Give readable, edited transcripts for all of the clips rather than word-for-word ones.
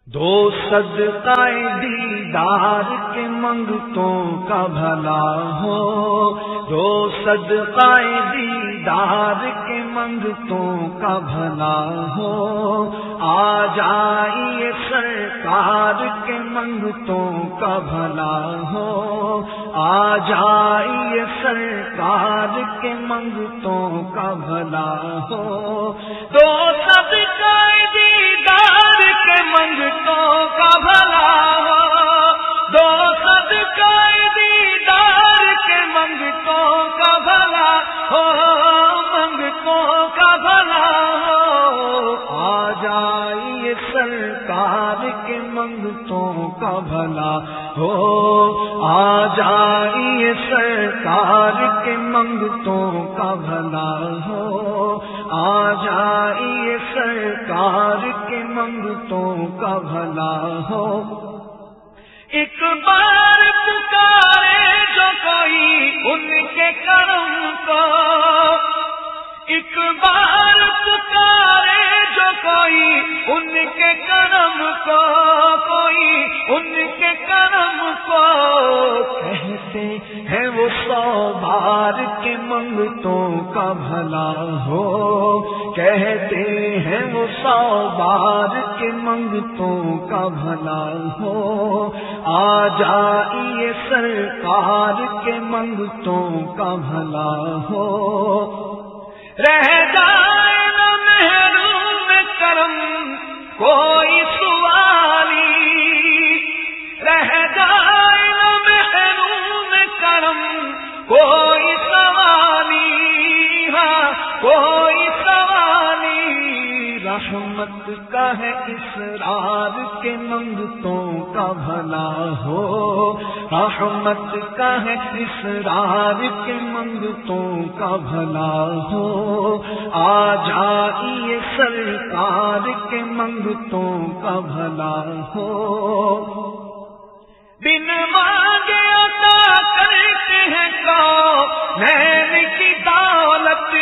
دو صدقہ دیدار کے منگتوں کا بھلا ہو، دو صدقہ دیدار کے منگتوں کا بھلا ہو، آ جائیے سرکار کے منگتوں کا بھلا ہو، آ جائیے سرکار کے منگتوں کا بھلا ہو، دو صدقہ دیدار کے منگتوں کا بھلا ہو، دو صدقہ دیدار کے منگتوں کا بھلا ہو، منگتوں کا بھلا ہو، آ جائیے سرکار کے منگتوں کا بھلا ہو، آ جائیے سرکار کے منگتوں کا بھلا ہو، آ جائیے سرکار کے منگتوں کا بھلا ہو۔ ایک بار پکارے جو کوئی ان کے کرم کو، ایک بار پکارے جو کوئی ان کے کرم کو، کوئی ان کے کرم کو، کہتے ہیں وہ 100 بار کے منگتوں کا بھلا ہو، کہتے ہیں وہ 100 بار کے منگتوں کا بھلا ہو، آ جائیے سرکار کے منگتوں کا بھلا ہو، رہ جائے نہ محروم کرم کوئی سوالی، رہ جائے نہ محروم کرم کوئی سوالی، ہاں کوئی سوالی، رحمت کا ہے اسرار کے منگتوں کا بھلا ہو، رحمت کا ہے اسرار کے منگتوں کا بھلا ہو، آ جائیے سرکار کے منگتوں کا بھلا ہو، بن مانگے عطا کرتے ہیں کونین کی دولت،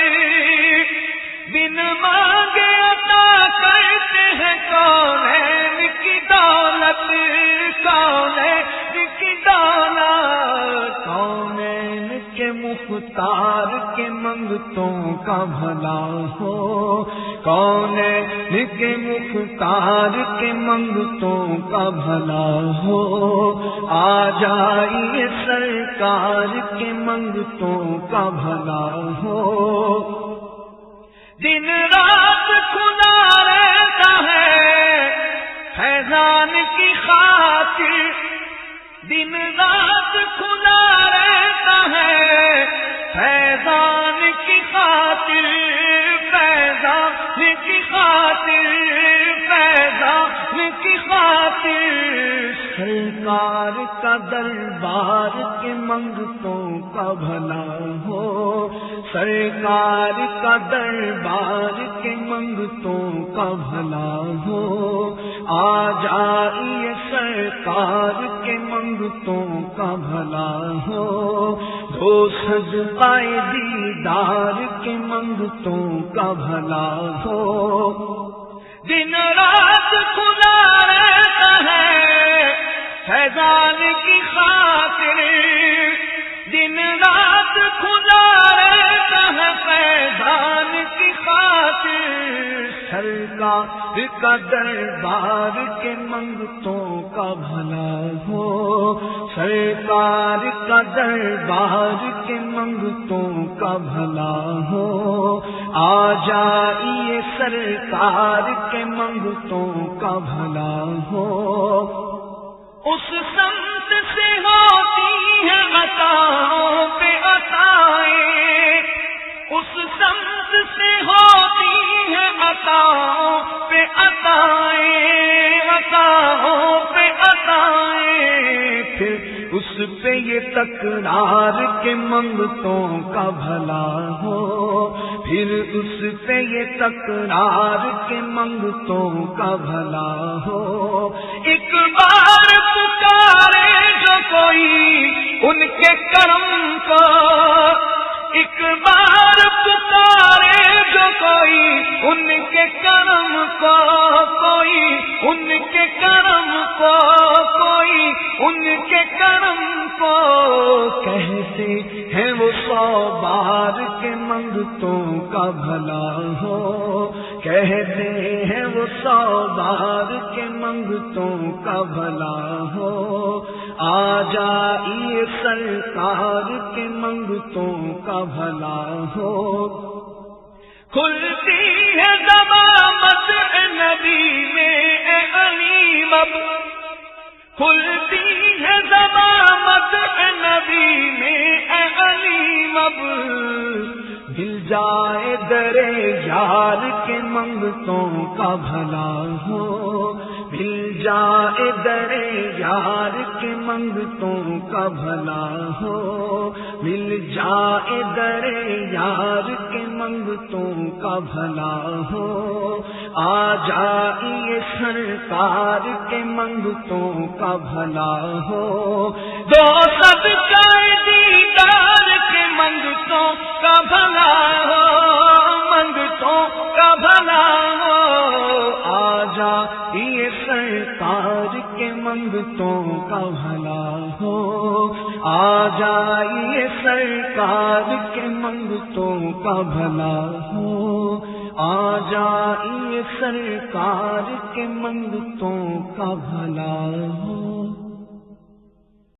بن مانگے عطا کرتے ہیں کونین کی دولت، کونین کی دولت، کونین کے مختار کے منگتوں کا بھلا ہو، کونین کے مختار کے منگتوں کا بھلا ہو، آ جائیے سرکار کے منگتوں کا بھلا ہو، دن رات کھلا رہتا ہے فیضان کی خاطر، دن رات کھلا رہتا ہے فیضان کی خاطر، فیضان کی خاطر، فیضان کی خاطر، سرکار کا دربار کے منگتوں کا بھلا ہو، سرکار کا دربار کے منگتوں کا بھلا ہو، آ جائیے سرکار کے منگتوں کا بھلا ہو، دو صدقہ دیدار کے منگتوں کا بھلا ہو، دن رات کھلا رہتا ہے فیضان کی خاطر، دن رات کھلا رہتا ہے فیضان کی خاطر، سرکار کا دربار کے منگتوں کا بھلا ہو، سرکار کا دربار کے منگتوں کا بھلا ہو، آ جائیے سرکار کے منگتوں کا بھلا ہو، اس سمت سے ہوتی ہے عطاؤں پہ عطائیں، اس سمت سے ہوتی ہے عطاؤں پہ عطائیں، عطاؤں پہ عطائیں، پھر اس پہ یہ تکرار کے منگتوں کا بھلا ہو، پھر اس پہ یہ تکرار کے منگتوں کا بھلا ہو، ایک بار پکارے جو کوئی ان کے کرم کو، ایک بار پکارے جو کوئی ان کے کرم کو، کوئی ان کے کرم کو، کوئی ان کے کرم کو، کہتے ہیں وہ 100 بار کے منگتوں کا بھلا ہو، کہتے ہیں وہ 100 بار کے منگتوں کا بھلا ہو، آ جائیے سرکار کے منگتوں کا بھلا ہو۔ کھلتی ہے زبان مدح نبی میں اے علیم اب، کھلتی ہے زبان مدح نبی میں اے علیم اب، مل جائے درے یار کے منگتوں کا بھلا ہو، مل جائے درے یار کے منگتوں کا بھلا ہو، مل جائے درے یار کے منگتوں کا بھلا ہو، آ جائیے سرکار کے منگتوں کا بھلا ہو، دو سب کا دیدار کے منگتوں کا بھلا ہو، منگتوں کا بھلا ہو، آ جائیے سرکار کے منگتوں کا بھلا ہو، آ جائیے سرکار کے منگتوں کا بھلا ہو، آ جائیے سرکار کے منگتوں کا بھلا ہو۔